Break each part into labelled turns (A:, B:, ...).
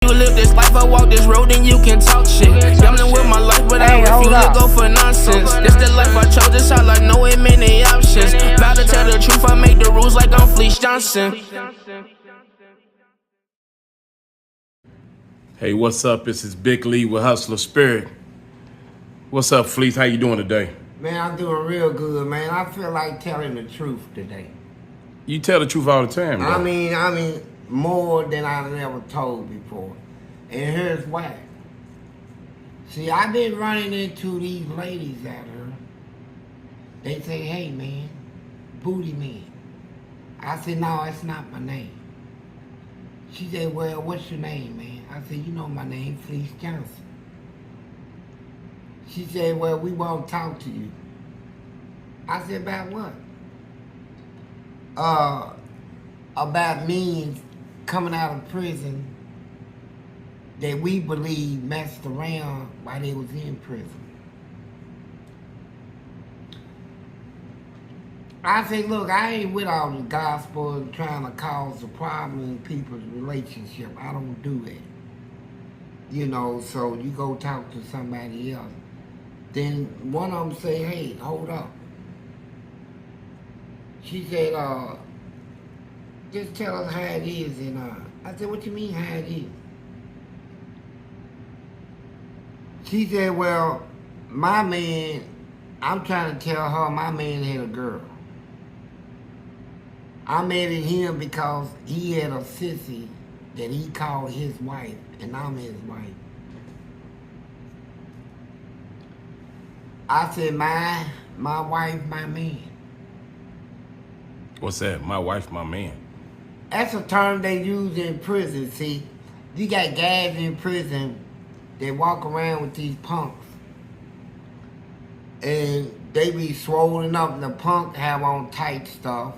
A: you live this life or walk this road, then you can talk shit. Gambling with my life, but I refuse to go for nonsense. This the life I chose, this all I know, ain't many options. About to tell the truth, I make the rules like I'm Fleece Johnson.
B: Hey, what's up? This is Big Lee with Hustler Spirit. What's up, Fleece? How you doing today?
C: Man, I'm doing real good, man. I feel like telling the truth today.
B: You tell the truth all the time, bro.
C: I mean, more than I've ever told before. And here's why. See, I've been running into these ladies out here. They say, hey, man, booty man. I said, no, that's not my name. She said, well, what's your name, man? I said, you know my name, Fleece Johnson. She said, well, we won't talk to you. I said, about what? About me coming out of prison that we believe messed around while they was in prison. I said, look, I ain't with all the gospel trying to cause a problem in people's relationship. I don't do that. You know, so you go talk to somebody else. Then one of them say, hey, hold up. She said, just tell us how it is. And I said, what you mean how it is? She said, well, my man, I'm trying to tell her my man had a girl. I married him because he had a sissy that he called his wife, and I'm his wife. I said, my wife, my man.
B: What's that? My wife, my man.
C: That's a term they use in prison, see. You got guys in prison that walk around with these punks. And they be swollen up, and the punk have on tight stuff,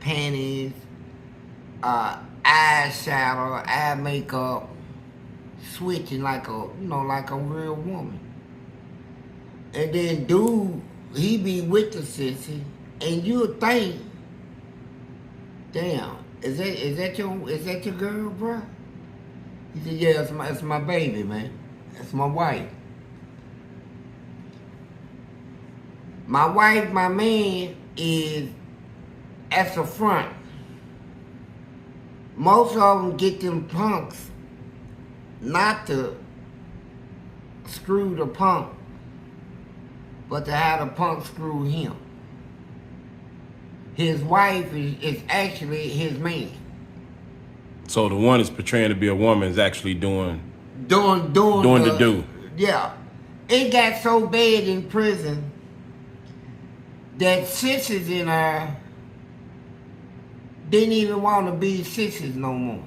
C: panties, eyeshadow, eye makeup, switching like a real woman. And then dude, he be with the sissy, and you'll think, damn, is that your girl, bro? He said, yeah, it's my baby, man. That's my wife. My wife, my man, is at the front. Most of them get them punks not to screw the punk, but to have the punk screw him. His wife is actually his man.
B: So the one is portraying to be a woman is actually doing
C: the do. Yeah. It got so bad in prison that sissies in there didn't even want to be sissies no more.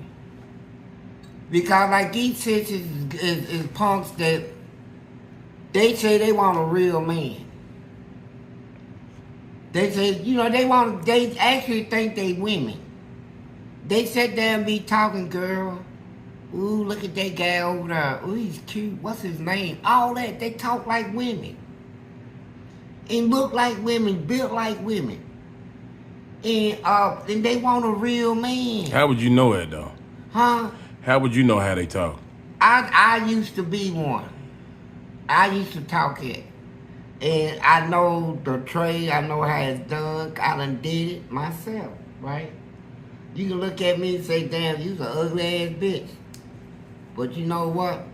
C: Because like these sissies is punks that they say they want a real man. They say, they actually think they women. They sit there and be talking, girl. Ooh, look at that guy over there. Ooh, he's cute. What's his name? All that. They talk like women. And look like women, built like women. And they want a real man.
B: How would you know that, though?
C: Huh?
B: How would you know how they talk?
C: I used to be one. I used to talk it. And I know the trade, I know how it's done. I done did it myself, right? You can look at me and say, damn, you's an ugly ass bitch. But you know what?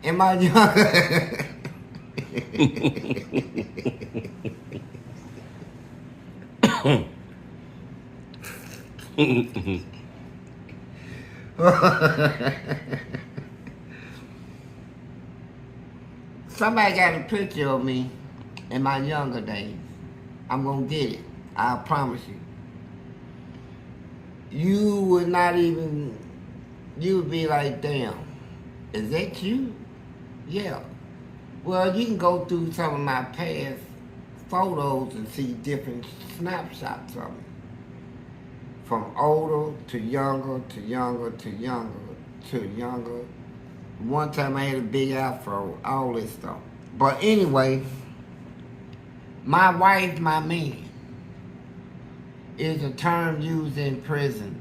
C: Am I young? Somebody got a picture of me in my younger days. I'm gonna get it. I promise you. You would not even, you would be like, damn, is that you? Yeah. Well, you can go through some of my past photos and see different snapshots of me. From older to younger to younger to younger to younger. One time I had a big afro, all this stuff. But anyway, my wife, my man, is a term used in prison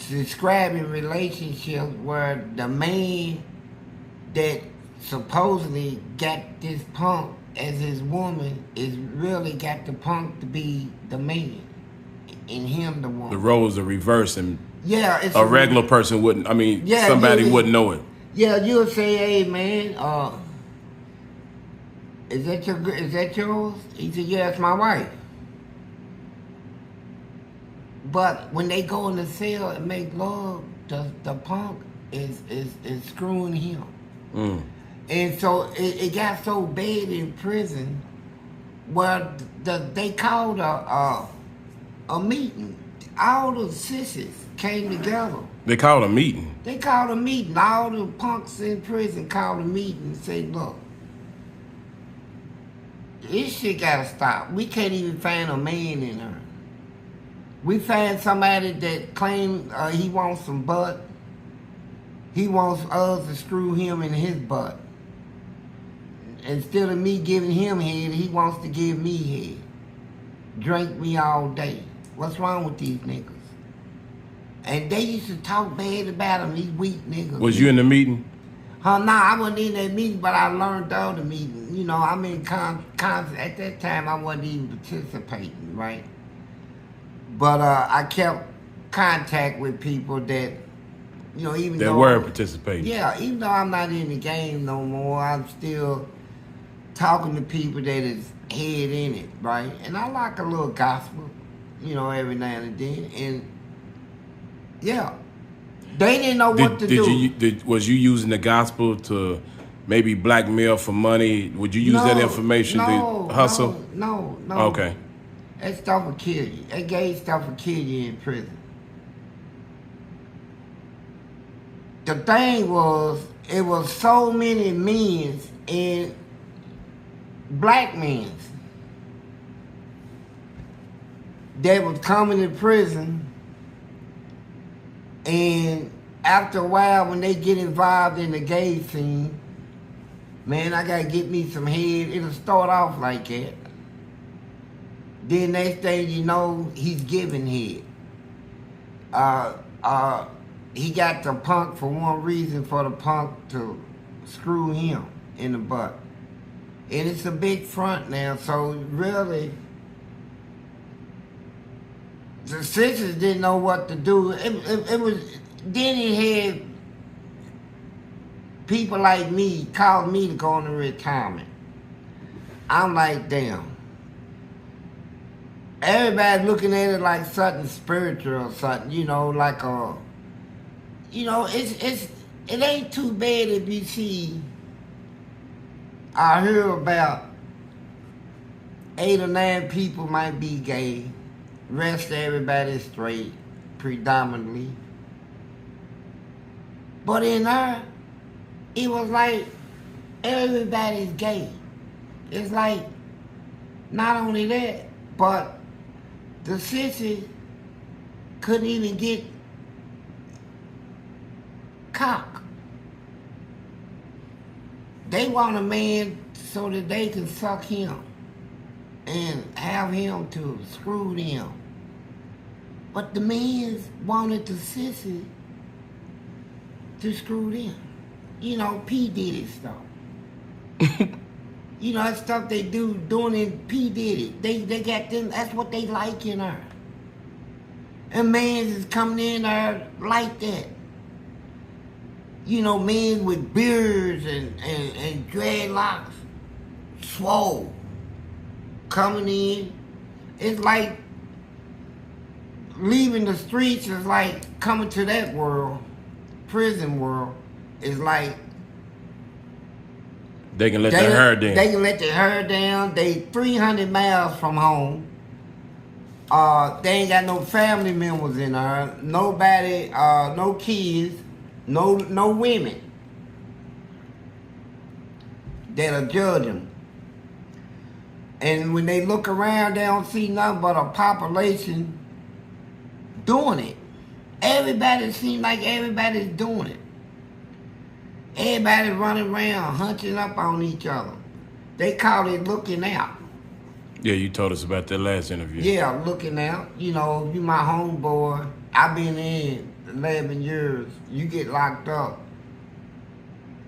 C: describing relationships where the man that supposedly got this punk as his woman is really got the punk to be the man and him the woman.
B: The roles are reversed, and
C: it's
B: a regular person wouldn't. I mean, somebody wouldn't know it.
C: Yeah, you'll say, "Hey, man, is that yours?" He said, "Yeah, it's my wife." But when they go in the cell and make love, the punk is screwing him.
B: Mm.
C: And so it got so bad in prison where they called a meeting. All the sissies came together.
B: They called a meeting?
C: They called a meeting. All the punks in prison called a meeting and said, "Look, this shit gotta stop. We can't even find a man in her. We find somebody that claims he wants some butt. He wants us to screw him in his butt. Instead of me giving him head, he wants to give me head. Drink me all day. What's wrong with these niggas?" And they used to talk bad about him, these weak niggas.
B: Was you in the meeting?
C: Nah, I wasn't in that meeting, but I learned the other meeting. You know, I'm in at that time, I wasn't even participating, right? But I kept contact with people that, you know, even
B: that
C: though...
B: were participating.
C: Yeah, even though I'm not in the game no more, I'm still talking to people that is head in it, right? And I like a little gospel, you know, every now and then. And, yeah, they didn't know what to do.
B: Was you using the gospel to maybe blackmail for money? Would you use that information to hustle?
C: No.
B: Okay.
C: That stuff will kill you. That gay stuff will kill you in prison. The thing was, it was so many men and black men that was coming to prison, and after a while, when they get involved in the gay scene, man, I gotta get me some head. It'll start off like that. Then next thing you know, he's giving head. He got the punk for one reason, for the punk to screw him in the butt. And it's a big front now, so really, the sisters didn't know what to do. It was, then he had people like me called me to go into retirement. I'm like, damn. Everybody looking at it like something spiritual or something, you know, like a, you know, it ain't too bad if you see, I hear about 8 or 9 people might be gay, rest of everybody's straight, predominantly. But in her, it was like everybody's gay. It's like, not only that, but the sissy couldn't even get cock. They want a man so that they can suck him and have him to screw them. But the men wanted the sissy to screw them. You know, P. Diddy stuff. You know, that stuff they doing in P. Diddy. They got them, that's what they like in her. And men is coming in there like that. You know, men with beards and dreadlocks, swole, coming in. It's like leaving the streets is like coming to that world, prison world, is like
B: they can let their hair down.
C: They can let their hair down. They 300 miles from home. They ain't got no family members in there. Nobody, no kids, no women that'll judge them. And when they look around, they don't see nothing but a population doing it. Everybody seems like everybody's doing it. Everybody running around, hunching up on each other. They call it looking out.
B: Yeah, you told us about that last interview.
C: Yeah, looking out. You know, you my homeboy. I've been in 11 years, you get locked up.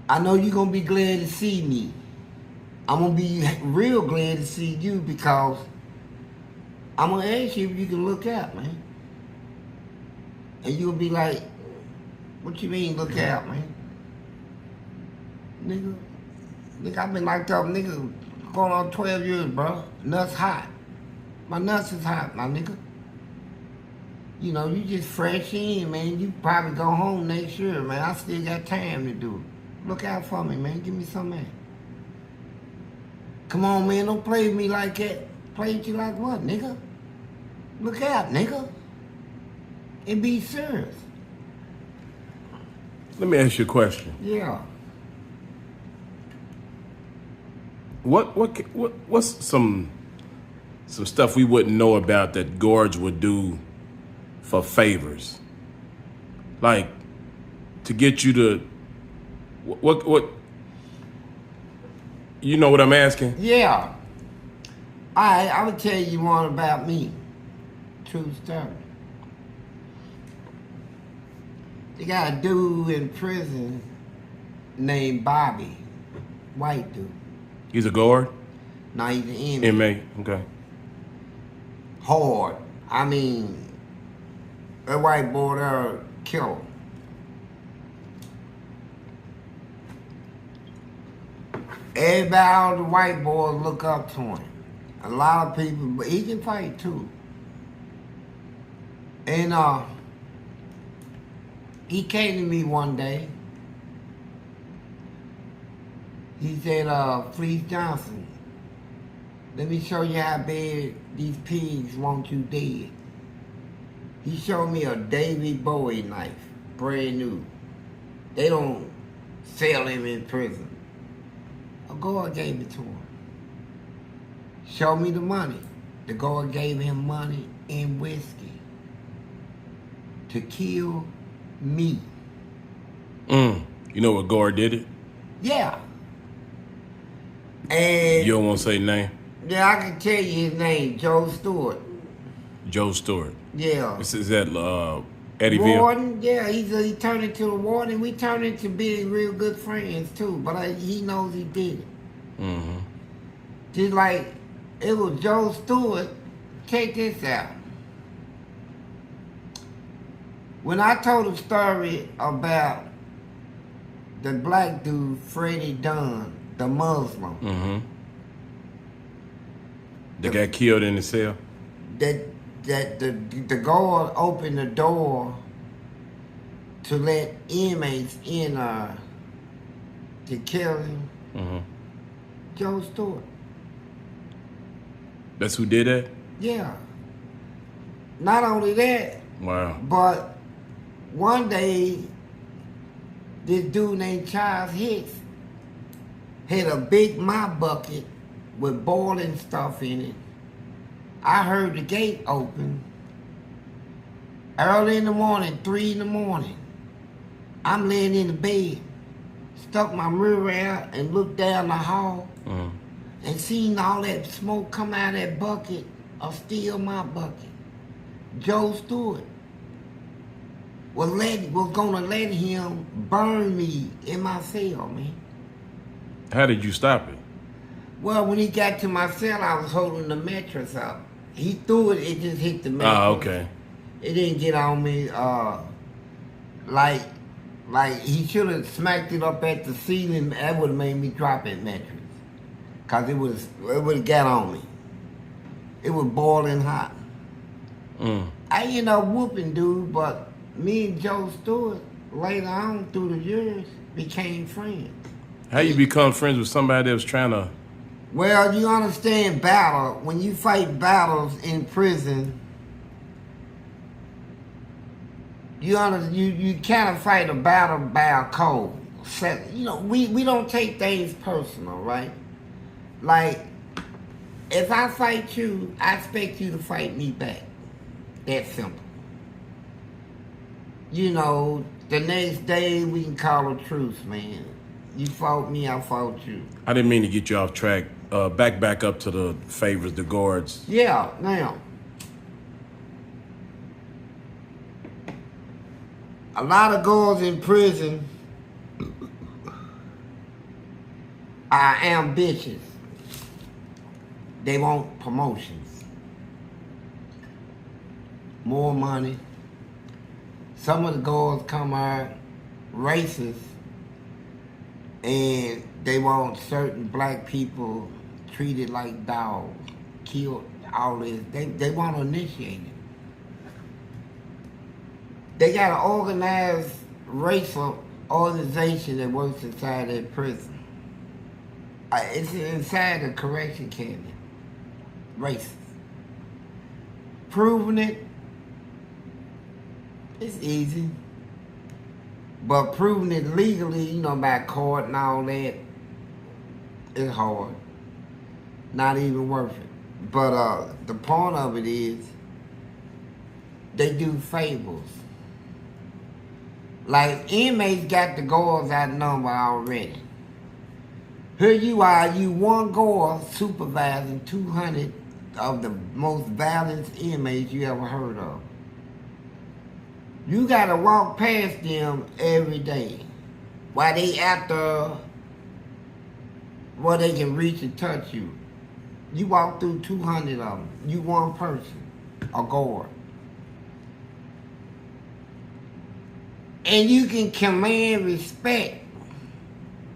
C: I know you're going to be glad to see me. I'm going to be real glad to see you because I'm going to ask you if you can look out, man. And you'll be like, what you mean look out, man? Nigga, I've been locked up, nigga, going on 12 years, bro. Nuts hot. My nuts is hot, my nigga. You know, you just fresh in, man. You probably go home next year, man. I still got time to do it. Look out for me, man. Give me some, man. Come on, man. Don't play with me like that. Play with you like what, nigga? Look out, nigga. And be serious.
B: Let me ask you a question.
C: Yeah.
B: What's some stuff we wouldn't know about that guards would do for favors? Like to get you to what you know what I'm asking?
C: Yeah. I would tell you one about me. True story. They got a dude in prison named Bobby. White dude.
B: He's a guard?
C: No, he's an inmate.
B: Inmate, okay.
C: Hard. I mean, that white boy there killed him. Everybody, all the white boys look up to him. A lot of people, but he can fight too. And he came to me one day. He said, Fleece Johnson, let me show you how bad these pigs want you dead. He showed me a David Bowie knife, brand new. They don't sell him in prison. A guard gave it to him. Show me the money. The guard gave him money and whiskey to kill me.
B: You know what guard did it?
C: Yeah. And
B: you don't want to say name?
C: Yeah, I can tell you his name, Joe Stewart.
B: Joe Stewart.
C: Yeah.
B: Is that Eddyville?
C: Warden, yeah, he turned into the warden. We turned into being real good friends too, but he knows he did it.
B: Mm-hmm.
C: Just like it was Joe Stewart. Check this out. When I told a story about the black dude, Freddie Dunn, the Muslim.
B: Mm-hmm. That got killed in the cell?
C: That the guard opened the door to let inmates in to kill him.
B: Mm-hmm.
C: Joe Stewart.
B: That's who did that?
C: Yeah. Not only that,
B: wow.
C: But one day, this dude named Charles Hicks had a big mop bucket with boiling stuff in it. I heard the gate open. Early in the morning, 3 in the morning. I'm laying in the bed, stuck my mirror out and looked down the hall and seen all that smoke come out of that bucket, a steel mop bucket. Joe Stewart was gonna let him burn me in my cell, man.
B: How did you stop it?
C: Well, when he got to my cell, I was holding the mattress up. He threw it, it just hit the mattress.
B: Oh, okay.
C: It didn't get on me, like he should have smacked it up at the ceiling. That would have made me drop that mattress. Cause it would have got on me. It was boiling hot. I ended up whooping dude, but me and Joe Stewart, later on through the years, became friends.
B: How you become friends with somebody that was trying to...
C: Well, you understand battle. When you fight battles in prison, you kind of fight a battle by a code. You know, we don't take things personal, right? Like, if I fight you, I expect you to fight me back. That simple. You know, the next day we can call a truce, man. You fought me, I fought you.
B: I didn't mean to get you off track. Back up to the favors, the guards.
C: Yeah, now. A lot of guards in prison are ambitious. They want promotions, more money. Some of the guards come out racist, and they want certain black people treated like dogs, killed, all this. They want to initiate it. They got an organized racial organization that works inside that prison. It's inside the correction cabinet. Racist. Proving it, it's easy. But proving it legally, by court and all that, it's hard. Not even worth it. But the point of it is, they do favors. Like, inmates got the guards outnumbered already. Here you are, you one guard supervising 200 of the most violent inmates you ever heard of. You gotta walk past them every day while they out there where they can reach and touch you. You walk through 200 of them. You one person, a guard. And you can command respect.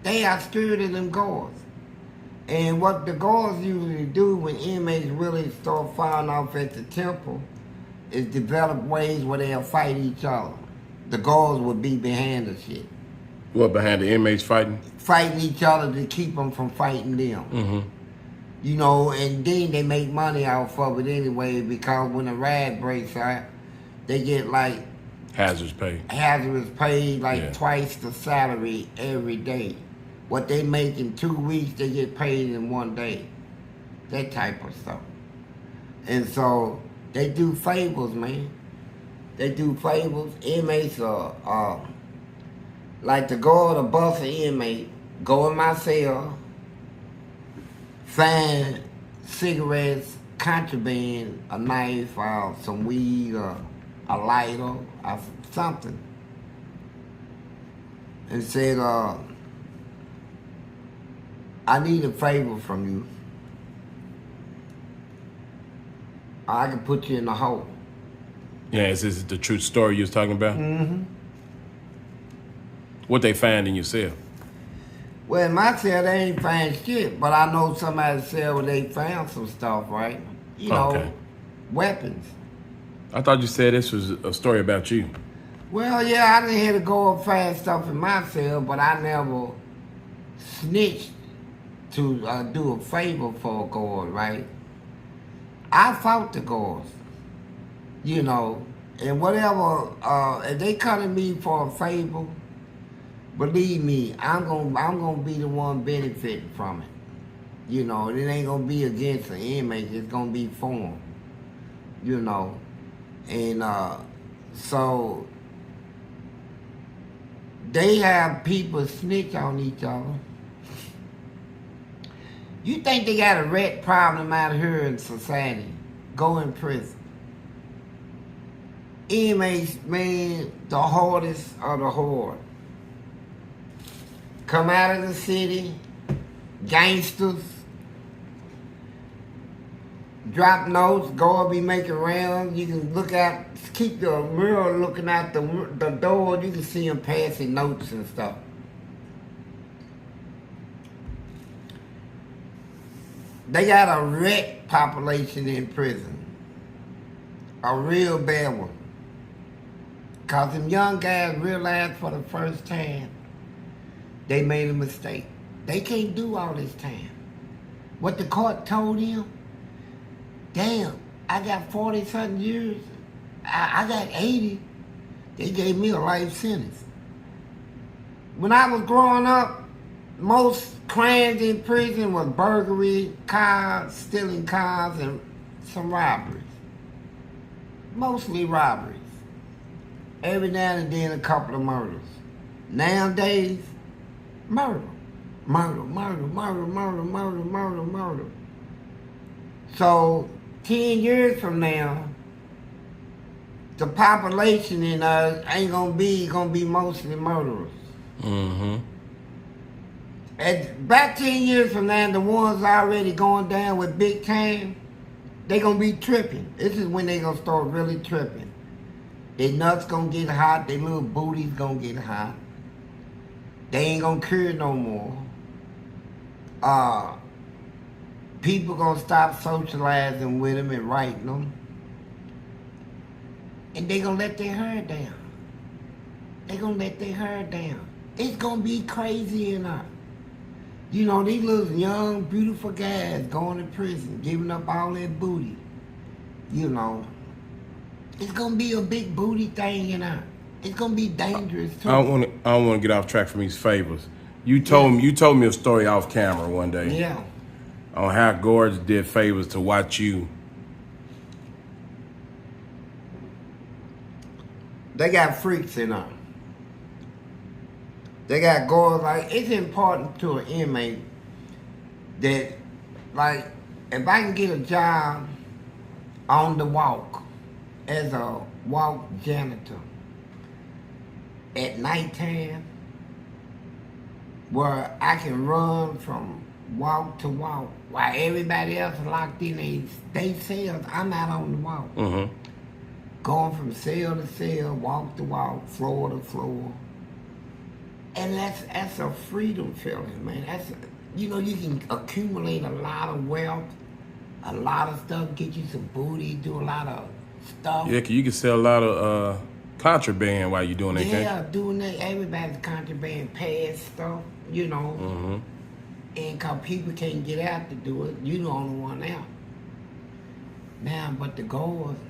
C: They are scared of them guards. And what the guards usually do when inmates really start firing off at the temple is develop ways where they'll fight each other. The guards would be behind the shit.
B: What, behind the inmates fighting?
C: Fighting each other to keep them from fighting them.
B: Mm-hmm.
C: And then they make money off of it anyway, because when a riot breaks out, they get like
B: hazardous pay,
C: like twice the salary every day. What they make in 2 weeks, they get paid in 1 day. That type of stuff. And so they do favors, man. They do favors. Inmates are like to go to bus an inmate, go in my cell, find cigarettes, contraband, a knife, some weed, or a lighter, or something, and said, I need a favor from you. I can put you in the hole.
B: Yeah, is this the true story you was talking about?
C: Mm-hmm.
B: What they find in your cell?
C: Well, in my cell, they ain't find shit, but I know somebody's cell where they found some stuff, right?
B: Okay.
C: Weapons.
B: I thought you said this was a story about you.
C: Well, yeah, I didn't have to go and find stuff in my cell, but I never snitched to do a favor for a guard, right? I fought the guards, and whatever, if they come to me for a favor, believe me, I'm gonna be the one benefiting from it. It ain't gonna be against the inmate, it's gonna be for them, and so they have people snitch on each other. You think they got a rat problem out here in society? Go in prison. Inmates, man, the hardest of the hard. Come out of the city, gangsters, drop notes, go and be making rounds. You can look out, keep the mirror looking out the door, you can see them passing notes and stuff. They got a rat population in prison. A real bad one. Because them young guys realized for the first time they made a mistake. They can't do all this time. What the court told them, damn, I got 40-something years. I got 80. They gave me a life sentence. When I was growing up, most crimes in prison was burglary, cars, stealing cars, and some robberies. Mostly robberies. Every now and then a couple of murders. Nowadays, murder. Murder, murder, murder, murder, murder, murder, murder. So, 10 years from now, the population in us ain't gonna be mostly murderers.
B: Mm-hmm.
C: Back 10 years from now, the ones already going down with big time, they gonna be tripping. This is when they gonna start really tripping. Their nuts gonna get hot, their little booties gonna get hot. They ain't gonna cure no more. People gonna stop socializing with them and writing them. And they gonna let their hair down. They gonna let their hair down. It's gonna be crazy enough. You know, these little young, beautiful guys going to prison, giving up all their booty. You know, it's gonna be a big booty thing, you know. It's gonna be dangerous too.
B: I don't want to get off track from these favors. You told me a story off camera one day.
C: Yeah.
B: On how Guards did favors to watch you.
C: They got freaks in them. They got guards. Like, it's important to an inmate that, like, if I can get a job on the walk as a walk janitor at nighttime, where I can run from walk to walk while everybody else is locked in they cells, I'm out on the walk.
B: Mm-hmm.
C: Going from cell to cell, walk to walk, floor to floor. And that's a freedom feeling, man. You can accumulate a lot of wealth, a lot of stuff, get you some booty, do a lot of stuff.
B: Yeah, you can sell a lot of contraband while you're doing that.
C: Yeah, doing that. Everybody's contraband pass stuff, you know.
B: Mm-hmm.
C: And because people can't get out to do it, you the only one out. Now, but the guards,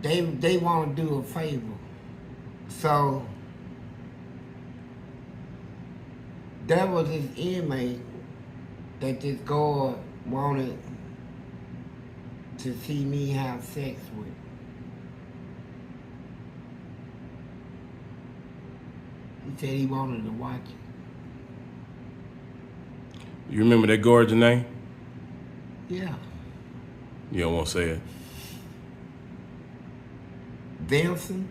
C: they want to do a favor. So, there was this inmate that this guard wanted to see me have sex with. He said he wanted to watch it.
B: You remember that Guard's name?
C: Yeah.
B: You don't want to say it.
C: Vincent?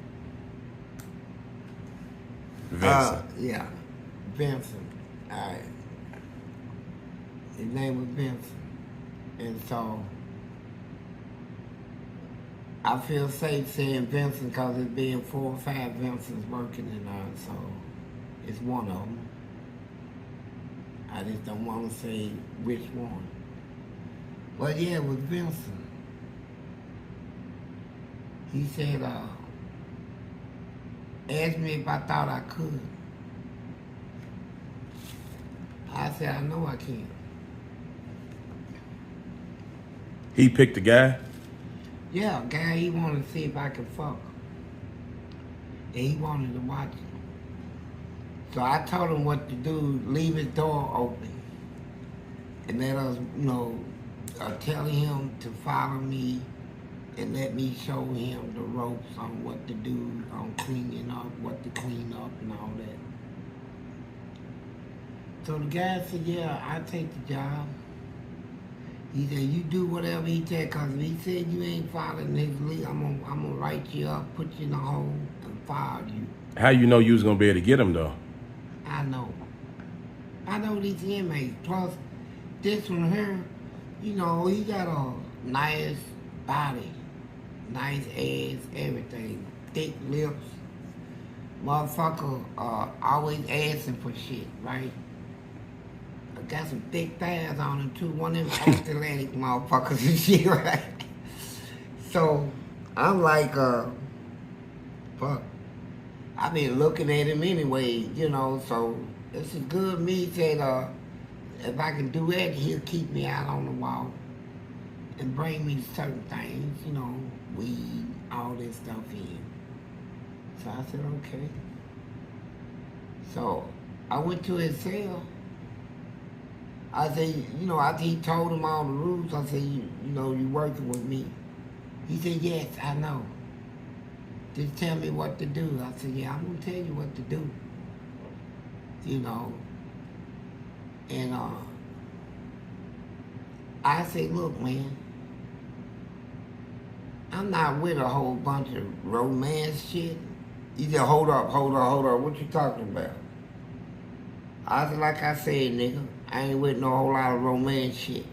B: Vincent.
C: Yeah. Vincent. His name was Vincent. And so, I feel safe saying Vincent because it's being 4 or 5 Vincents working in there, so it's one of them. I just don't want to say which one. But yeah, it was Vincent. He said, asked me if I thought I could. I said, I know I can.
B: He picked the guy?
C: Yeah, guy, he wanted to see if I could fuck. And he wanted to watch it. So I told him what to do, leave his door open. And let us, tell him to follow me and let me show him the ropes on what to do, on cleaning up, what to clean up and all that. So the guy said, yeah, I'll take the job. He said, you do whatever he said, because if he said you ain't following his lead, I'm gonna write you up, put you in the hole, and fire you.
B: How you know you was going to be able to get him, though?
C: I know. I know these inmates. Plus, this one here, he got a nice body, nice ass, everything, thick lips. Motherfucker always asking for shit, right? Got some thick thighs on him too. One of them athletic motherfuckers and shit, right? So I'm like, fuck. I've been looking at him anyway, so this is good. Me said, if I can do that, he'll keep me out on the wall and bring me certain things, weed, all this stuff in. So I said, okay. So I went to his cell. I said, after he told him all the rules, I said, you working with me. He said, yes, I know. Just tell me what to do. I said, yeah, I'm going to tell you what to do. And I said, look, man, I'm not with a whole bunch of romance shit. You just hold up. What you talking about? Like I said, nigga, I ain't with no whole lot of romance shit.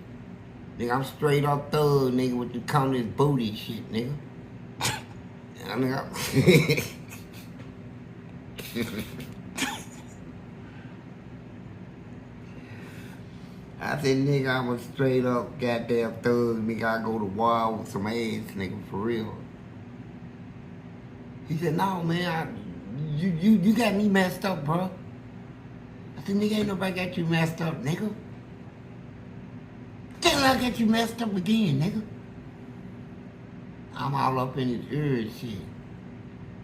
C: Nigga, I'm straight up thug, nigga, with the this booty shit, nigga. I said, nigga, I'm a straight up goddamn thug, nigga. I go to war with some ass, nigga, for real. He said, no, man, you got me messed up, bro. I said, nigga, ain't nobody got you messed up, nigga. Then I got you messed up again, nigga. I'm all up in his ear and shit.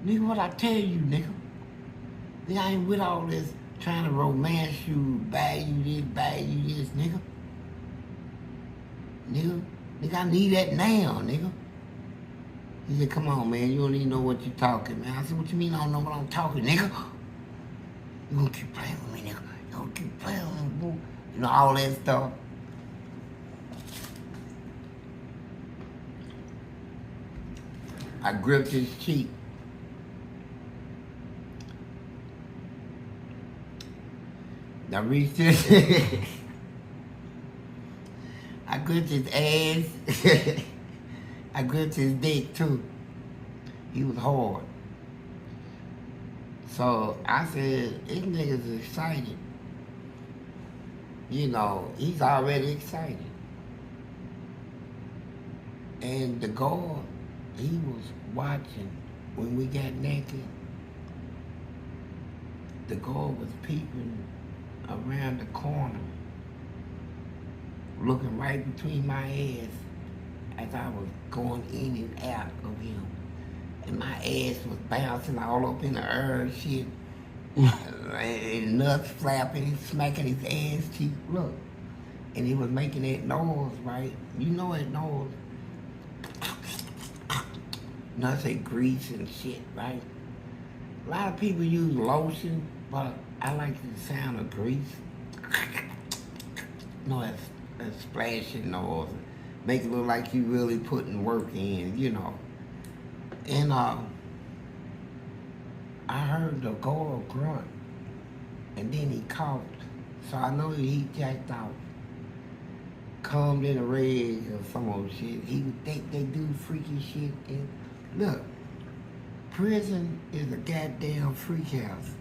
C: Nigga, what I tell you, nigga? Nigga, I ain't with all this trying to romance you, buy you this, nigga. Nigga, I need that now, nigga. He said, come on, man, you don't even know what you talking, man. I said, what you mean I don't know what I'm talking, nigga? You gonna keep playing with me, nigga. You gonna keep playing with me, boo. You know, all that stuff. I gripped his cheek. I reached his... I gripped his ass. I gripped his dick, too. He was hard. So I said, this nigga's excited. You know, he's already excited. And the guard, he was watching when we got naked. The guard was peeping around the corner, looking right between my ass as I was going in and out of him. And my ass was bouncing all up in the air and shit. And nuts flapping, smacking his ass cheek. Look. And he was making that noise, right? You know that noise. Nuts say grease and shit, right? A lot of people use lotion, but I like the sound of grease. No, that's splashing noise. Make it look like you really putting work in, you know. And I heard the guard grunt, and then he coughed. So I know he jacked out. Combed in a rag or some old shit. They do freaky shit. And look, prison is a goddamn freak house.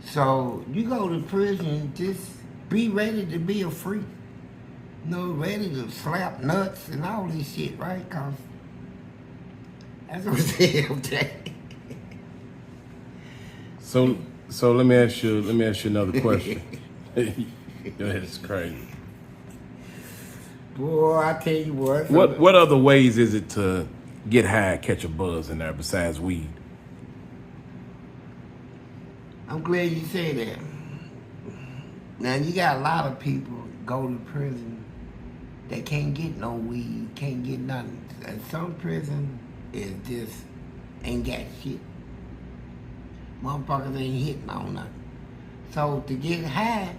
C: So you go to prison, just be ready to be a freak. You know, ready to slap nuts and all this shit, right? Cause that's what I'm saying.
B: So let me ask you another question. That's crazy.
C: Boy, I tell you what.
B: What other ways is it to get high, catch a buzz in there besides weed?
C: I'm glad you say that. Now you got a lot of people go to prison that can't get no weed, can't get nothing. And some prison is just ain't got shit. Motherfuckers ain't hitting on nothing. So to get high,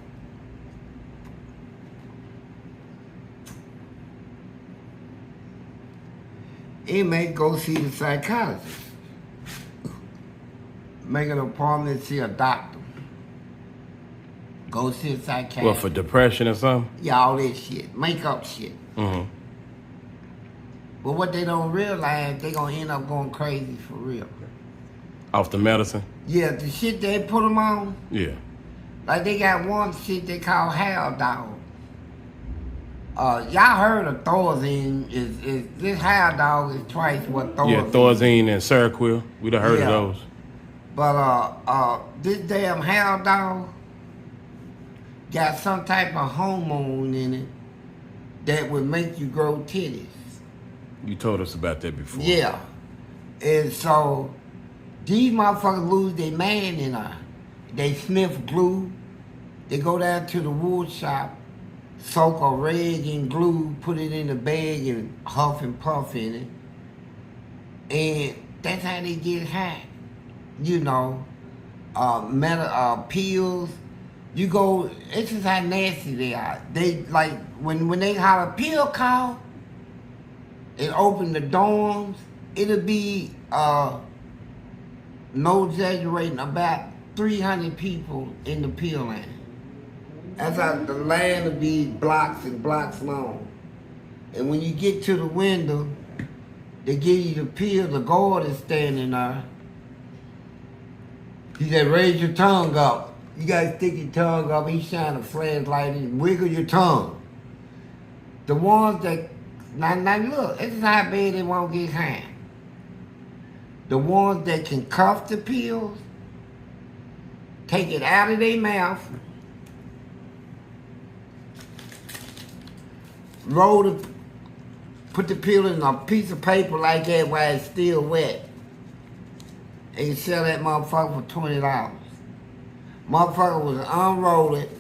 C: inmate go see the psychologist. Make an appointment to see a doctor. Go see a psychiatrist.
B: What, for depression or something?
C: Yeah, all that shit. Make up shit.
B: Mm-hmm.
C: But what they don't realize, they gonna end up going crazy for real.
B: Off the medicine?
C: Yeah, the shit they put them on.
B: Yeah.
C: Like they got one shit they call Hound Dog. Y'all heard of Thorazine? Is this Hound Dog is twice what Thorazine?
B: Yeah, Thorazine and Seroquel. We done heard of those.
C: But this damn Hound Dog got some type of hormone in it that would make you grow titties.
B: You told us about that before.
C: Yeah. And so these motherfuckers lose their man in her. They sniff glue. They go down to the wood shop, soak a rag in glue, put it in a bag and huff and puff in it. And that's how they get high. You know, pills. You go, it's just how nasty they are. They, like, when they holler pill call, and open the dorms, it'll be, no exaggerating, about 300 people in the pill line. That's how the line will be blocks and blocks long. And when you get to the window, they give you the pill, the guard is standing there. He said, raise your tongue up. You gotta stick your tongue up. He shine a flashlight and wiggle your tongue. The ones that, now look, this is how bad they won't get high. The ones that can cuff the pills, take it out of their mouth, put the pill in a piece of paper like that while it's still wet, and you sell that motherfucker for $20. Motherfucker was unroll it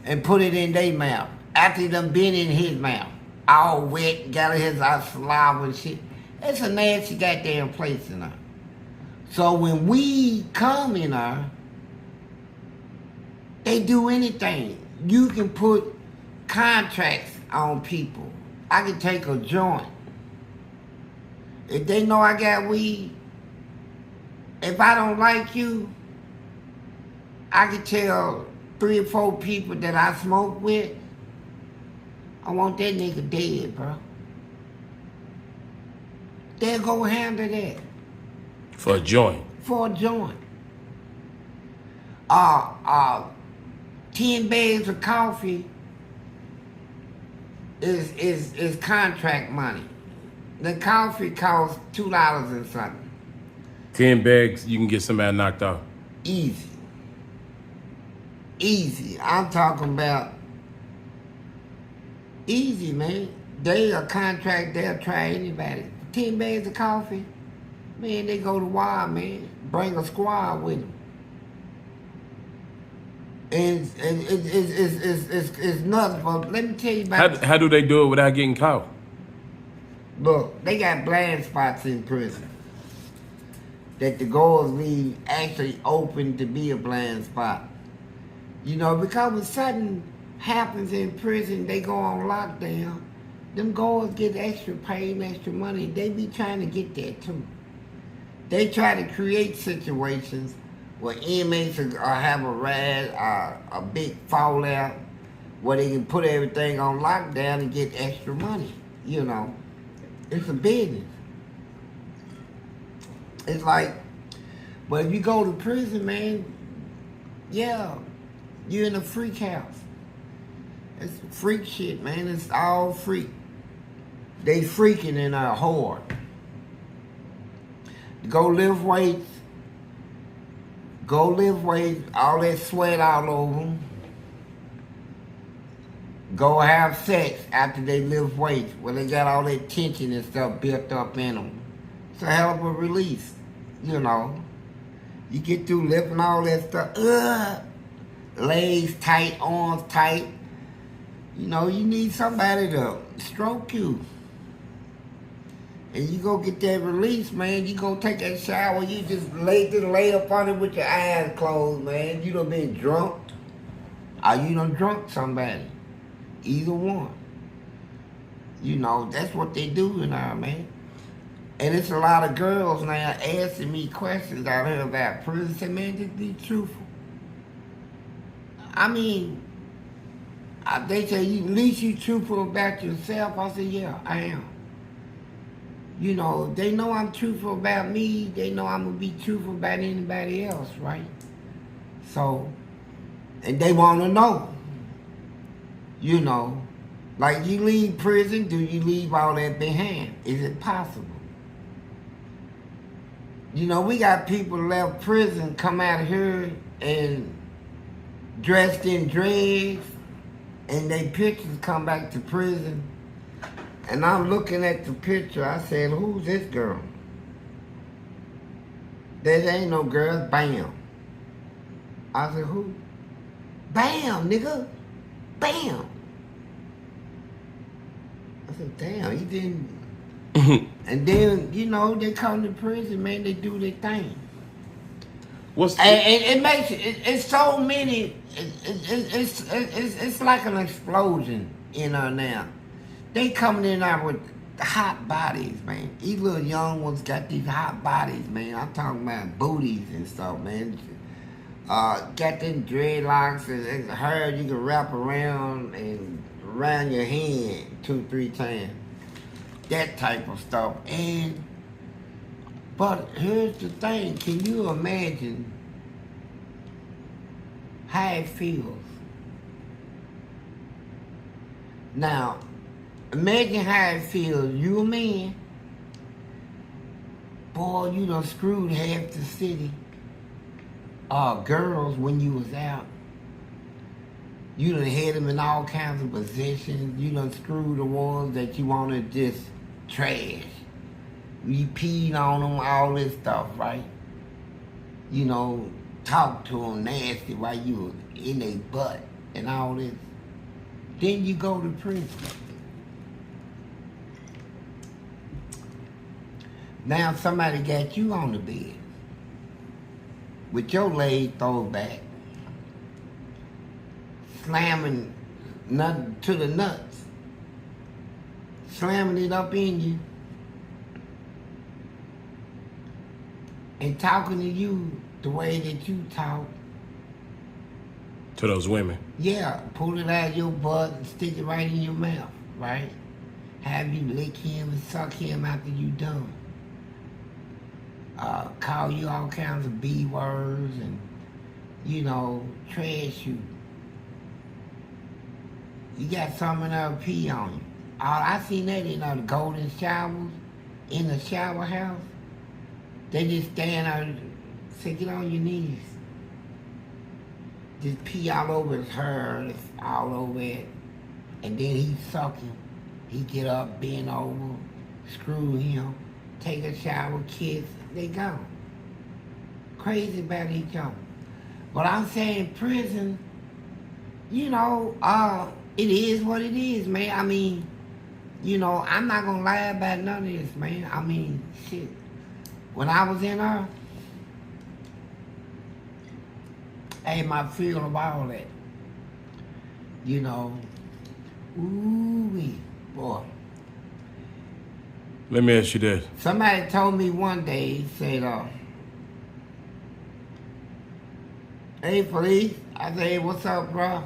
C: and put it in their mouth. After he done been in his mouth, all wet, got his saliva and shit. It's a nasty goddamn place in there. So when we come in there, they do anything. You can put contracts on people. I can take a joint. If they know I got weed, if I don't like you, I can tell 3 or 4 people that I smoke with, I want that nigga dead, bro. They'll go handle that.
B: For a joint.
C: For a joint. 10 bags of coffee is contract money. The coffee costs $2 and something.
B: 10 bags, you can get somebody knocked out.
C: Easy. Easy. I'm talking about easy, man. They'll contract, they'll try anybody. 10 bags of coffee, man, they go to wild, man. Bring a squad with them. And it's nuts, but let me tell you about
B: How do they do it without getting caught?
C: Look, they got blind spots in prison that the guards leave actually open to be a blind spot. You know, because when something happens in prison, they go on lockdown, them guards get extra pay and extra money. They be trying to get that too. They try to create situations where inmates are have a big fallout, where they can put everything on lockdown and get extra money, you know. It's a business. It's like, but if you go to prison, man, yeah, you're in a freak house. It's freak shit, man. It's all freak. They freaking in a horde. Go lift weights. All that sweat all over them. Go have sex after they lift weights, where they got all that tension and stuff built up in them. It's a hell of a release, you know. You get through lifting all that stuff, legs tight, arms tight. You know, you need somebody to stroke you. And you go get that release, man. You go take that shower, you just lay up on it with your eyes closed, man. You done been drunk, or you done drunk somebody. Either one. You know, that's what they do now, man. And it's a lot of girls now asking me questions out here about prison. Say, man, just be truthful. I mean, they say, at least you truthful about yourself. I said, yeah, I am. You know, they know I'm truthful about me. They know I'm going to be truthful about anybody else, right? So, and they want to know. You know, like you leave prison, do you leave all that behind? Is it possible? You know, we got people left prison, come out here and dressed in dreads, and they pictures come back to prison. And I'm looking at the picture, I said, who's this girl? There ain't no girl, bam. I said, who? Bam, nigga. Bam! I said, damn, he didn't. And then, you know, they come to prison, man, they do their thing. And it makes it's so many, it's like an explosion in her now. They coming in out with hot bodies, man. These little young ones got these hot bodies, man. I'm talking about booties and stuff, man. Got them dreadlocks and hair you can wrap around and around your hand 2-3 times. That type of stuff. But here's the thing. Can you imagine how it feels? Now, imagine how it feels. You a man. Boy, you done screwed half the city. Girls, when you was out. You done had them in all kinds of positions. You done screwed the ones that you wanted just trash. You peed on them, all this stuff, right? You know, talk to them nasty while you was in their butt and all this. Then you go to prison. Now somebody got you on the bed with your leg thrown back, slamming nut to the nuts, slamming it up in you, and talking to you the way that you talk.
B: To those women?
C: Yeah, pull it out of your butt and stick it right in your mouth, right? Have you lick him and suck him after you done. Call you all kinds of B words and, you know, trash you. You got something that'll pee on you. I seen that in the golden showers, in the shower house. They just stand there and say, get on your knees. Just pee all over his hair, all over it. And then he sucking. He get up, bend over, screw him, take a shower, kiss, they go. Crazy about each other. But I'm saying prison, you know, it is what it is, man. I mean, you know, I'm not gonna lie about none of this, man. I mean, shit. When I was in there, I had my feel of all that. You know, ooh-wee, boy.
B: Let me ask you this.
C: Somebody told me one day, he said, hey, Fleece. I said, hey, what's up, bro?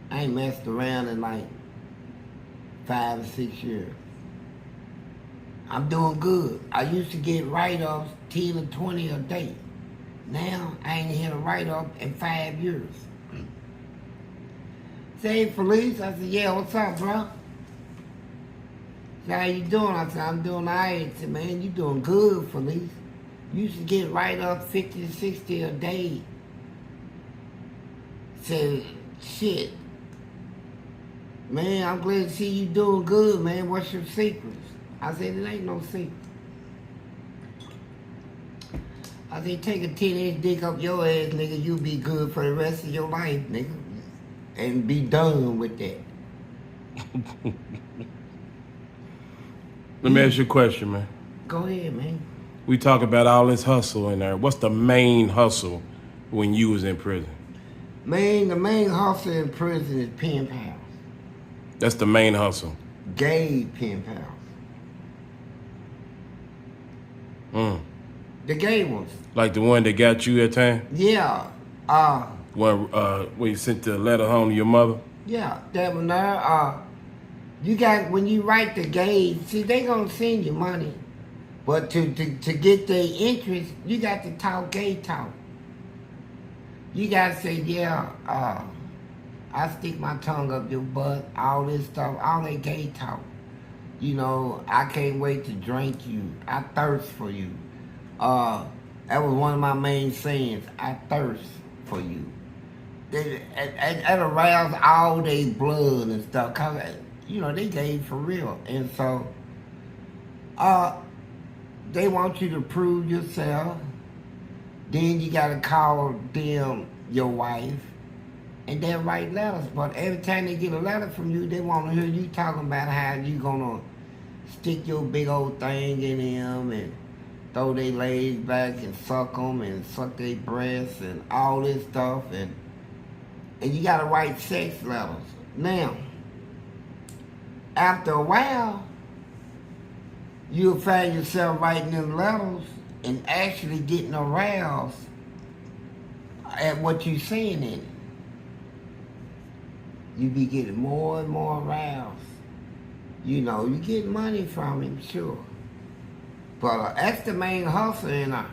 C: I ain't messed around in like 5 or 6 years. I'm doing good. I used to get write-ups 10 or 20 a day. Now, I ain't had a write-up in 5 years. Say, hey, Fleece. I said, yeah, what's up, bro? How you doing? I said, I'm doing all right. I said, man, you doing good, Fleece. You used to get right up 50 to 60 a day. Said, shit. Man, I'm glad to see you doing good, man. What's your secrets? I said, it ain't no secret. I said, take a 10-inch dick up your ass, nigga. You be good for the rest of your life, nigga. And be done with that.
B: Let me ask you a question, man.
C: Go ahead, man.
B: We talk about all this hustle in there. What's the main hustle when you was in prison?
C: Man, the main hustle in prison is pen pals.
B: That's the main hustle.
C: Gay pen pals. The gay ones.
B: Like the one that got you that time?
C: Yeah.
B: When you sent the letter home to your mother?
C: Yeah, that one there. You got, when you write the gays, see, they gonna send you money. But to get their interest, you got to talk gay talk. You got to say, yeah, I stick my tongue up your butt, all this stuff, all that gay talk. You know, I can't wait to drink you. I thirst for you. That was one of my main sayings. I thirst for you. That aroused all their blood and stuff. Cause, you know, they gay for real. And so, they want you to prove yourself. Then you gotta call them your wife. And they'll write letters. But every time they get a letter from you, they want to hear you talking about how you gonna stick your big old thing in them and throw their legs back and suck them and suck their breasts and all this stuff. And you gotta write sex letters. Now, after a while, you'll find yourself writing them letters and actually getting aroused at what you're saying in it. You be getting more and more aroused. You know, you get money from him, sure. But that's the main hustle in her.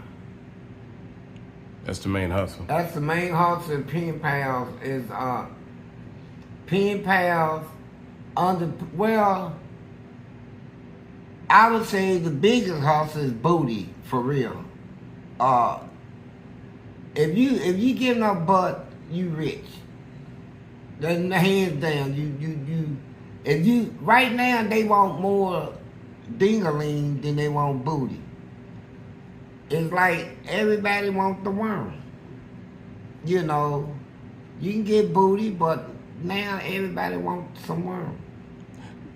B: That's the main hustle.
C: That's the main hustle in pen pals is pen pals under, well, I would say the biggest hustle is booty, for real. If you give no butt, you rich. Then hands down, if you right now they want more dingaling than they want booty. It's like everybody wants the worm. You know, you can get booty, but now everybody wants some worm.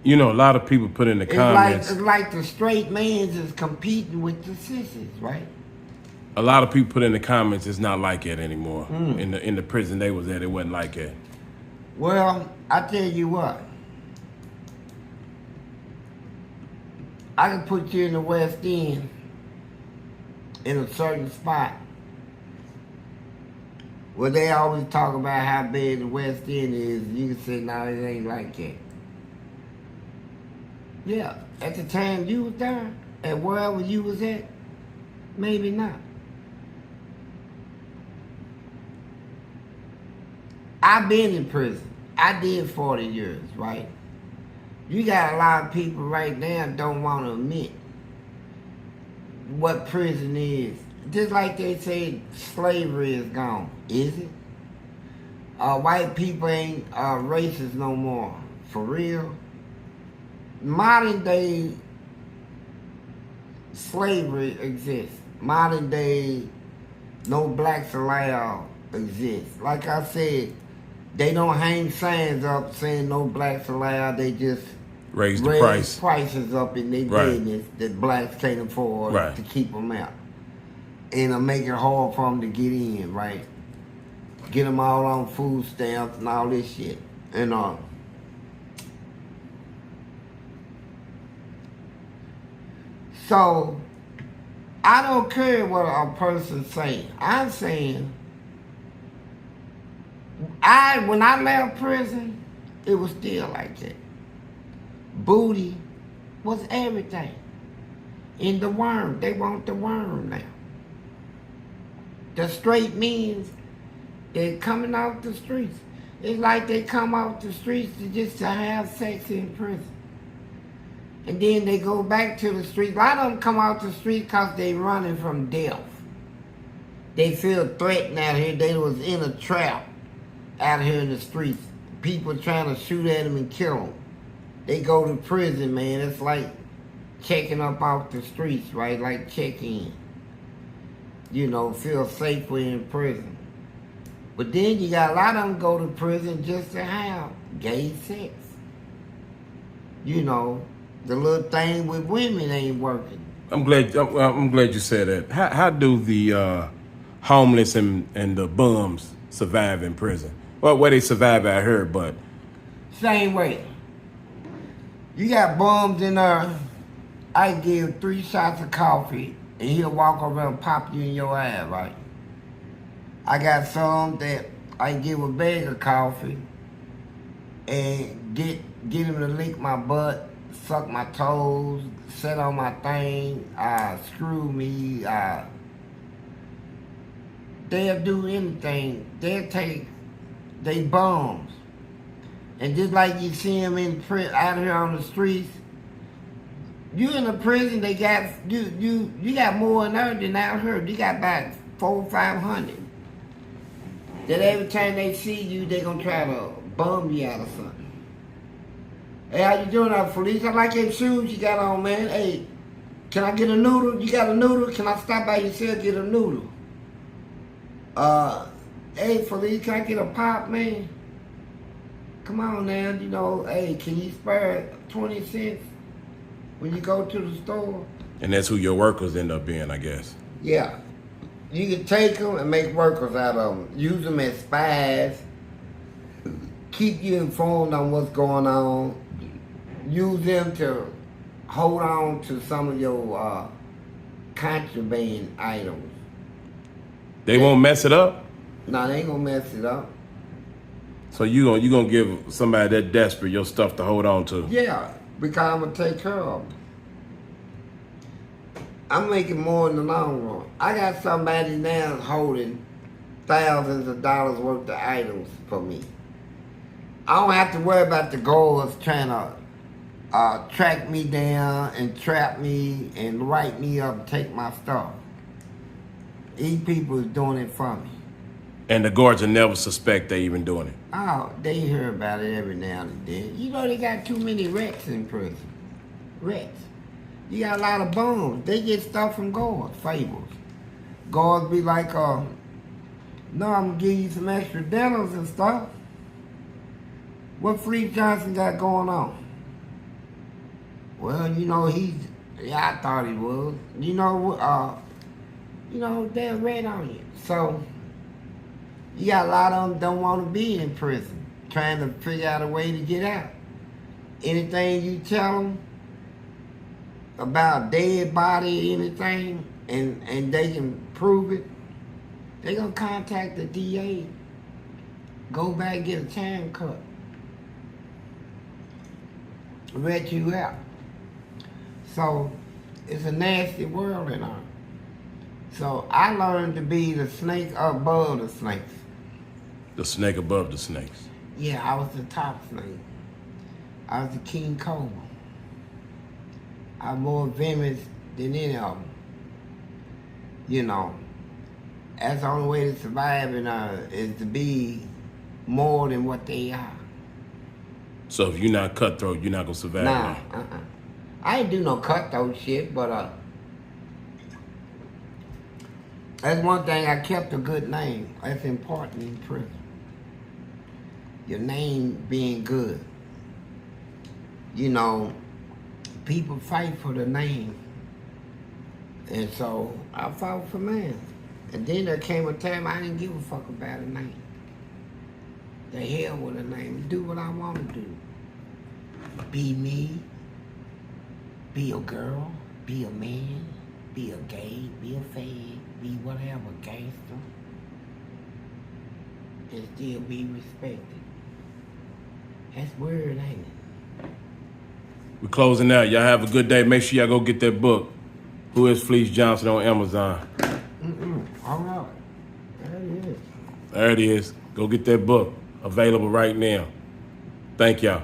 B: You know, a lot of people put in the comments.
C: It's like the straight mans is competing with the sissies, right?
B: A lot of people put in the comments it's not like that anymore. In the prison they was at, it wasn't like that.
C: Well, I tell you what. I can put you in the West End in a certain spot where they always talk about how bad the West End is. You can say, no, it ain't like that. Yeah, at the time you was there, and wherever you was at, maybe not. I've been in prison. I did 40 years, right? You got a lot of people right now don't want to admit what prison is. Just like they say slavery is gone. Is it? White people ain't racist no more. For real? Modern day slavery exists. Modern day no blacks allowed exists. Like I said, they don't hang signs up saying no blacks allowed. They just
B: raise the
C: prices up in their business that blacks can't afford to keep them out. And make it hard for them to get in, right? Get them all on food stamps and all this shit. And so, I don't care what a person's saying. I'm saying, when I left prison, it was still like that. Booty was everything. And the worm, they want the worm now. The straight means they're coming off the streets. It's like they come off the streets just to have sex in prison. And then they go back to the streets. A lot of them come out the streets because they running from death. They feel threatened out here. They was in a trap out here in the streets. People trying to shoot at them and kill them. They go to prison, man. It's like checking up off the streets, right? Like check-in. You know, feel safe when in prison. But then you got a lot of them go to prison just to have gay sex. You know, the little thing with women ain't working.
B: I'm glad you said that. How do the homeless and the bums survive in prison? Well, where they survive out here, but
C: same way. You got bums in there. I give 3 shots of coffee and he'll walk around and pop you in your eye, right? I got some that I give a bag of coffee and get him to lick my butt, suck my toes, sit on my thing, screw me. They'll do anything. They'll take they bums. And just like you see them in out here on the streets, you in the prison, they got you got more in there than out here. You got about 400 or 500. That every time they see you, they gonna try to bum you out of something. Hey, how you doing out, Fleece? I like your shoes you got on, man. Hey, can I get a noodle? You got a noodle? Can I stop by your cell get a noodle? Hey, Fleece, can I get a pop, man? Come on now, you know, hey, can you spare 20 cents when you go to the store?
B: And that's who your workers end up being, I guess.
C: Yeah. You can take them and make workers out of them. Use them as spies. Keep you informed on what's going on. use them to hold on to some of your contraband items.
B: They won't mess it up?
C: No, they ain't gonna mess it up.
B: So you gonna give somebody that desperate your stuff to hold on to?
C: Yeah, because I'm gonna take care of them. I'm making more in the long run. I got somebody now holding thousands of dollars worth of items for me. I don't have to worry about the guards trying to track me down and trap me and write me up and take my stuff. These people is doing it for me.
B: And the guards will never suspect they even doing it?
C: Oh, they hear about it every now and then. You know they got too many rats in prison. Rats. You got a lot of bums. They get stuff from guards, favors. Guards be like, no, I'm gonna give you some extra dinners and stuff. What Fleece Johnson got going on? Well, you know, I thought he was. You know, they're red on you. So, you got a lot of them don't want to be in prison, trying to figure out a way to get out. Anything you tell them about dead body, anything, and they can prove it, they gonna contact the DA, go back and get a time cut, let you out. So it's a nasty world in our. So I learned to be the snake above the snakes.
B: The snake above the snakes.
C: Yeah, I was the top snake. I was the king cobra. I'm more venomous than any of them. You know, that's the only way to survive is to be more than what they are.
B: So if you're not cutthroat, you're not gonna survive.
C: Nah, I ain't do no cutthroat shit, but that's one thing. I kept a good name. That's important in prison. Your name being good. You know, people fight for the name. And so I fought for mine. And then there came a time I didn't give a fuck about a name. The hell with a name. Do what I want to do. Be me. Be a girl. Be a man. Be a gay. Be a fag. Be whatever, gangster. And still be respected. That's weird, ain't it?
B: We're closing out. Y'all have a good day. Make sure y'all go get that book. Who is Fleece Johnson on Amazon?
C: All right. There it is.
B: There it is. Go get that book. Available right now. Thank y'all.